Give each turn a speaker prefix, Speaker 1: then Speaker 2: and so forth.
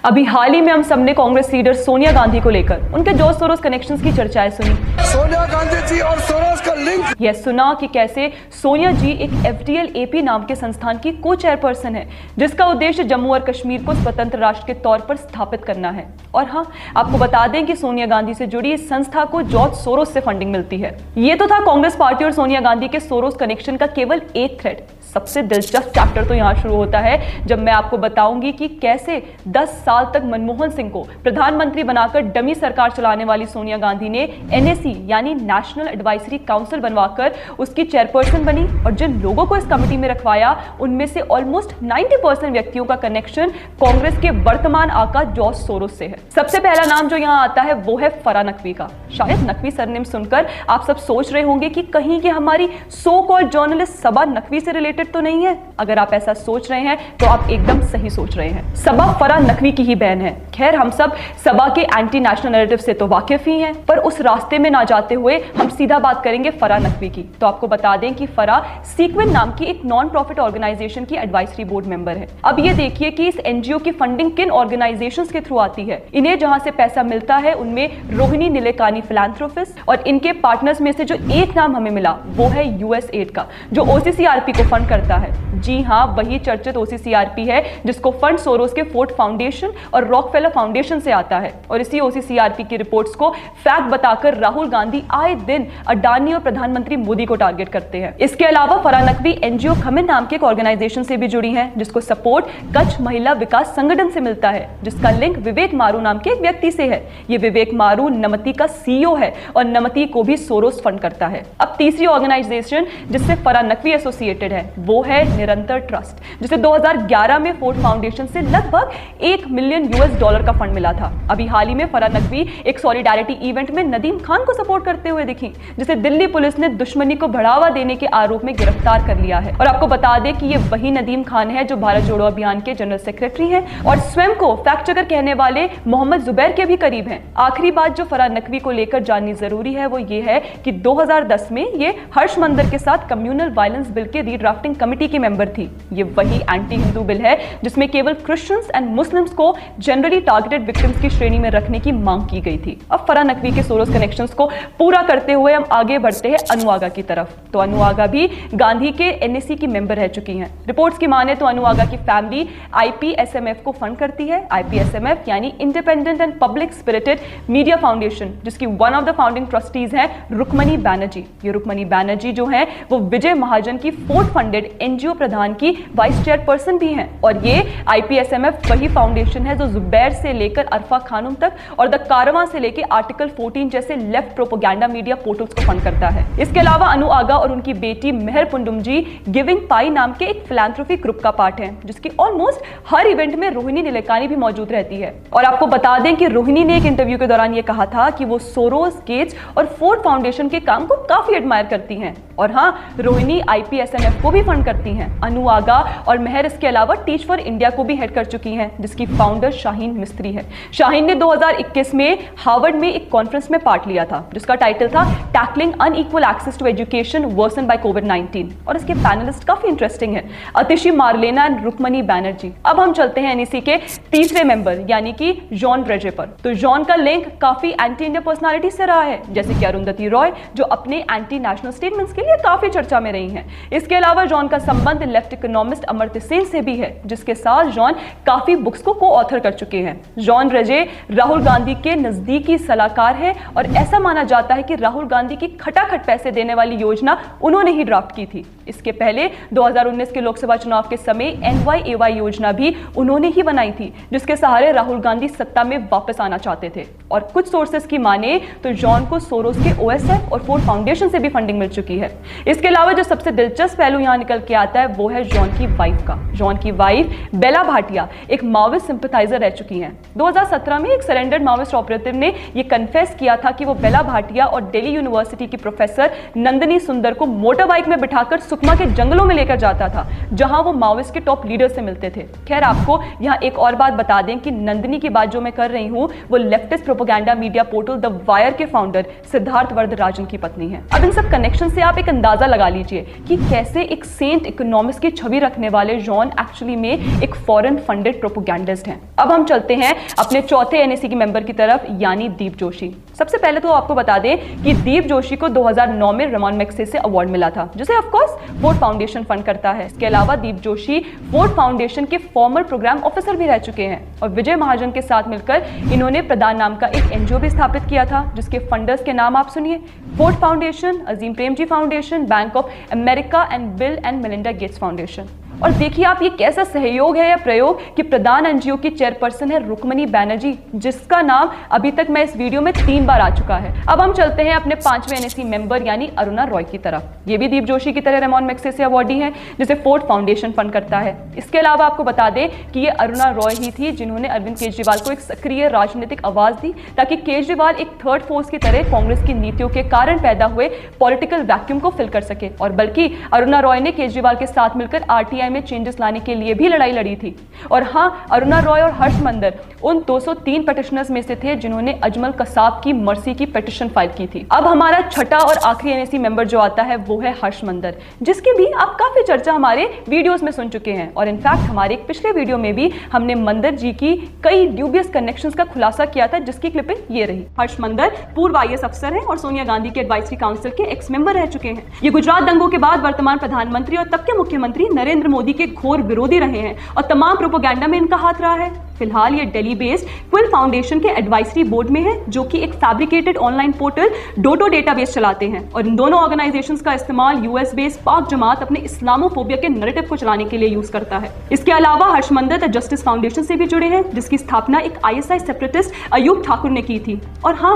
Speaker 1: अभी हाल ही में हम सबने कांग्रेस लीडर सोनिया गांधी को लेकर उनके जॉर्ज सोरोस कनेक्शंस की चर्चाएं सुनी।
Speaker 2: सोनिया गांधी जी और सोरोस का लिंक।
Speaker 1: यह सुना कि कैसे सोनिया जी एक FDL-AP नाम के संस्थान की को चेयरपर्सन है, जिसका उद्देश्य जम्मू और कश्मीर को स्वतंत्र राष्ट्र के तौर पर स्थापित करना है। और हाँ, आपको बता दें कि सोनिया गांधी से जुड़ी इस संस्था को जॉर्ज सोरोस से फंडिंग मिलती है। ये तो था कांग्रेस पार्टी और सोनिया गांधी के सोरोस कनेक्शन का केवल एक थ्रेड। सबसे दिलचस्प चैप्टर तो यहाँ शुरू होता है जब मैं आपको बताऊंगी कि कैसे 10 साल तक मनमोहन सिंह को प्रधानमंत्री बनाकर डमी सरकार चलाने वाली सोनिया गांधी ने NAC यानी नेशनल एडवाइजरी काउंसिल बनवाकर उसकी चेयरपर्सन बनी, और जिन लोगों को इस कमेटी में रखवाया उनमें से ऑलमोस्ट 90% व्यक्तियों का कनेक्शन कांग्रेस के वर्तमान आका जॉर्ज सोरोस से है। सबसे पहला नाम जो यहाँ आता है वो है फराह नकवी का। शायद नकवी सरनेम सुनकर आप सब सोच रहे होंगे कि कहीं कि हमारी सो कॉल्ड जर्नलिस्ट सबा नकवी से रिलेटेड तो नहीं है। अगर आप ऐसा सोच रहे हैं तो आप एकदम सही सोच रहे हैं। सबा फराह नकवी की ही बहन है। खैर, हम सब सबा के एंटी नेशनल नैरेटिव से तो वाकिफ ही हैं, पर उस रास्ते में ना जाते हुए हम सीधा बात करेंगे फराह नकवी की। तो आपको बता दें कि फराह सीक्वेंट नाम की एक नॉन प्रॉफिट ऑर्गेनाइजेशन की एडवाइजरी बोर्ड मेंबर है। अब ये देखिए कि इस NGO की फंडिंग किन ऑर्गेनाइजेशंस के थ्रू आती है। इन्हें जहां से पैसा मिलता है उनमें रोहिणी निलेकानी फिलैंथ्रोपिस्ट, और इनके पार्टनर्स में से जो एक नाम हमें मिला वो है USAID का, जो OCCRP को फंड करता है। जी हाँ, वही चर्चित OCCRP है जिसको फंड सोरोस के फोर्ड फाउंडेशन और रॉकफेलर फाउंडेशन से आता है। और इसी OCCRP की रिपोर्ट्स को फैक्ट बताकर राहुल गांधी आए दिन अडानी और प्रधानमंत्री मोदी को टारगेट करते हैं। इसके अलावा फराह नकवी NGO खमिन नाम के एक ऑर्गेनाइजेशन से भी जुड़ी हैं, जिसको सपोर्ट कच्छ महिला विकास संगठन से मिलता है, जिसका लिंक विवेक मारू नाम के एक व्यक्ति से है। ये विवेक मारू नमती का CEO है और नमती को भी सोरोस फंड करता है। अब तीसरी ऑर्गेनाइजेशन जिससे फराह नकवी एसोसिएटेड है वो है निरंतर ट्रस्ट, जिसे 2011 में फोर्ड फाउंडेशन से लगभग $1 मिलियन का फंड मिला था। अभी हाल ही में फराह नकवी एक सॉलिडारिटी इवेंट में नदीम खान को सपोर्ट करते हुए दिखी, जिसे दिल्ली पुलिस ने दुश्मनी को बढ़ावा देने के आरोप में गिरफ्तार कर लिया है। और आपको बता दें कि ये वही नदीम खान है जो भारत जोड़ो अभियान के जनरल सेक्रेटरी हैं और स्वयं को फैक्ट चेकर कहने वाले मोहम्मद जुबैर के भी करीब हैं। आखिरी बात जो फराह नकवी को लेकर जाननी जरूरी है वो ये है कि 2010 में ये हर्ष मंदर के साथ कम्युनल वायलेंस बिल के रीड्राफ्टिंग कमेटी की मेंबर थी। ये वही एंटी हिंदू बिल है जिसमें केवल क्रिश्चियंस एंड मुस्लिम्स को जनरली टारगेटेड विक्टिम्स की श्रेणी में रखने की मांग की गई थी। अब फराह नकवी के सोरोस कनेक्शंस को पूरा करते हुए हम आगे बढ़ते हैं अनुआगा की तरफ। तो अनुआगा भी गांधी के NAC की मेंबर रह चुकी हैं। रिपोर्ट्स की माने तो अनुआगा की फैमिली IPSMF को फंड करती है। IPSMF यानी independent and public spirited media foundation, जिसकी one of the founding trustees हैं रुक्मणी बैनर्जी। ये रुक्मणी बैनर्जी जो है वो विजय महाजन की फोर्ड फंडेड NGO प्रधान की वाइस चेयरपर्सन भी हैं। और ये IPSMF वही फाउंडेशन है जो जुबैर से लेकर अरफा खानुम तक और द कारवां से लेकर आर्टिकल 14 जैसे लेफ्ट प्रोपोगेंडा मीडिया पोर्टल्स को फंड करता है। इसके अलावा अनु आगा और उनकी बेटी मेहर पुंडुमजी गिविंग पाई नाम के एक फिलैंथ्रोपी ग्रुप का पार्ट है, जिसकी ऑलमोस्ट हर इवेंट में रोहिणी निलेकानी भी मौजूद रहती है। और आपको बता दें कि रोहिणी ने एक इंटरव्यू के दौरान ये कहा था कि वो सोरोस, गेट्स और फोर्ड फाउंडेशन के काम को काफी एडमायर करती हैं। और हाँ, रोहिणी IPSMF को भी फंड करती हैं। अनु आगा और मेहर इसके अलावा टीच फॉर इंडिया को भी हेड कर चुकी हैं, जिसकी फाउंडर शाहीन मिस्त्री है। शाहीन ने 2021 में हार्वर्ड में एक कॉन्फ्रेंस में पार्ट लिया था जिसका टाइटल था tackling unequal access to education worsen by कोविड-19, और इसके पैनलिस्ट काफी इंटरेस्टिंग है, अतिशी मार्लेना एंड रुक्मणी बैनर्जी। अब हम चलते हैं NEC के तीसरे मेंबर यानी कि जॉन रेजे पर। तो जॉन का लिंक काफी एंटी इंडिया पर्सनालिटी से रहा है, जैसे कि अरुंधति रॉय जो अपने एंटी नेशनल स्टेटमेंट्स के लिए काफी चर्चा में रही हैं। इसके अलावा जॉन का संबंध लेफ्ट इकोनॉमिस्ट अमर्त्य सेन से भी है, जिसके साथ जॉन काफी बुक्स को ऑथर कर चुके हैं। जॉन रेजे राहुल गांधी के नजदीकी सलाहकार है और ऐसा माना जाता है कि राहुल गांधी की खटाखट पैसे देने वाली योजना उन्होंने ही ड्राफ्ट की थी। इसके पहले 2019 के लोकसभा चुनाव के समय NYAY योजना भी उन्होंने ही बनाई थी, जिसके सहारे राहुल गांधी सत्ता में वापस आना चाहते थे। और कुछ सोर्सेस की माने तो जॉन को सोरोस के OSF और फोर्ड फाउंडेशन से भी फंडिंग मिल चुकी है। इसके अलावा जो सबसे दिलचस्प पहलू यहां निकल के आता है वो है जॉन की वाइफ का। जॉन की वाइफ बेला भाटिया एक माओविस्ट सिंपथाइजर रह चुकी हैं। 2017 में एक सरेंडर्ड माओविस्ट ऑपरेटिव ने यह कन्फेस किया था कि वो बेला भाटिया और दिल्ली यूनिवर्सिटी की प्रोफेसर नंदिनी सुंदर को मोटर बाइक में बिठाकर सुकमा के जंगलों में लेकर जाता था, जहां वो माओविस्ट के टॉप लीडर से मिलते थे। खैर, आपको यहां एक और बात बता दें कि नंदिनी की बात जो मैं कर रही हूं वो leftist propaganda media portal the wire के फाउंडर सिद्धार्थ वरदराजन की पत्नी है। अब इन सब कनेक्शन से आप एक अंदाजा लगा लीजिए कि कैसे एक सेंट इकोनॉमिस्ट की छवि रखने वाले जॉन एक्चुअली में एक फॉरेन फंडेड प्रोपेगेंडिस्ट हैं। अब हम चलते चलते हैं अपने चौथे एनएसी के मेंबर की तरफ, यानी दीप जोशी। सबसे पहले तो आपको बता दें कि दीप जोशी को 2009 में रमोन मैग्सेसे से अवार्ड मिला था, जिसे of course Ford foundation fund करता है। इसके अलावा दीप जोशी फोर्ड फाउंडेशन के फॉर्मर प्रोग्राम ऑफिसर भी रह चुके हैं और विजय महाजन के साथ मिलकर इन्होंने प्रदान नाम का एक एनजीओ भी स्थापित किया था, जिसके फंडर्स के नाम आप सुनिए: Ford foundation, Azim Premji foundation, bank of America and Bill and Melinda Gates foundation. और देखिए आप, ये कैसा सहयोग है या प्रयोग कि प्रधान एनजीओ की चेयरपर्सन है रुक्मणी बैनर्जी, जिसका नाम अभी तक मैं इस वीडियो में 3 बार आ चुका है। अब हम चलते हैं अपने 5वें एनएसी मेंबर यानी अरुणा रॉय की तरफ। ये भी दीप जोशी की तरह रमोन मैग्सेसे अवार्डी है, जिसे फोर्ड फाउंडेशन फंड करता है। इसके अलावा आपको बता दें कि ये अरुणा रॉय ही थी जिन्होंने अरविंद केजरीवाल को एक सक्रिय राजनीतिक आवाज दी, ताकि केजरीवाल एक थर्ड फोर्स की तरह कांग्रेस की नीतियों के कारण पैदा हुए पॉलिटिकल वैक्यूम को फिल कर सके। और बल्कि अरुणा रॉय ने केजरीवाल के साथ मिलकर आरटीआई में चेंजेस लाने के लिए भी लड़ाई लड़ी थी। और हाँ, अरुणा रॉय और हर्ष मंदर उन 203 पिटिशनर्स में से थे जिन्होंने अजमल कसाब की मर्सी की पिटिशन फाइल की थी। अब हमारा छठा और आखिरी एनएसी मेंबर जो आता है वो है हर्ष मंदर, जिसकी भी आप काफी चर्चा हमारे वीडियोस में सुन चुके हैं। और इनफैक्ट हमारे एक पिछले वीडियो में भी हमने मंदर जी की कई ड्यूबियस कनेक्शंस का खुलासा किया था, जिसकी क्लिपिंग ये रही। हर्ष मंदर पूर्व आईएएस अफसर हैं और सोनिया गांधी के एडवाइजरी काउंसिल के एक्स मेंबर रह चुके हैं। ये गुजरात दंगों के बाद वर्तमान प्रधानमंत्री और तब के मुख्यमंत्री नरेंद्र मोदी के घोर विरोधी रहे हैं और तमाम प्रोपेगेंडा में इनका हाथ रहा है। फिलहाल ये दिल्ली बेस्ड क्विल फाउंडेशन के एडवाइजरी बोर्ड में है, जो कि एक फैब्रिकेटेड ऑनलाइन पोर्टल डोटो डेटाबेस चलाते हैं। और इन दोनों ऑर्गेनाइजेशंस का इस्तेमाल यूएस बेस्ड पाक जमात अपने इस्लामोफोबिया के नैरेटिव को चलाने के लिए यूज करता है। इसके अलावा हर्ष मंदर द जस्टिस फाउंडेशन से भी जुड़े हैं, जिसकी स्थापना एक आईएसआई सेपरेटिस्ट अयूब ठाकुर ने की थी। और हाँ,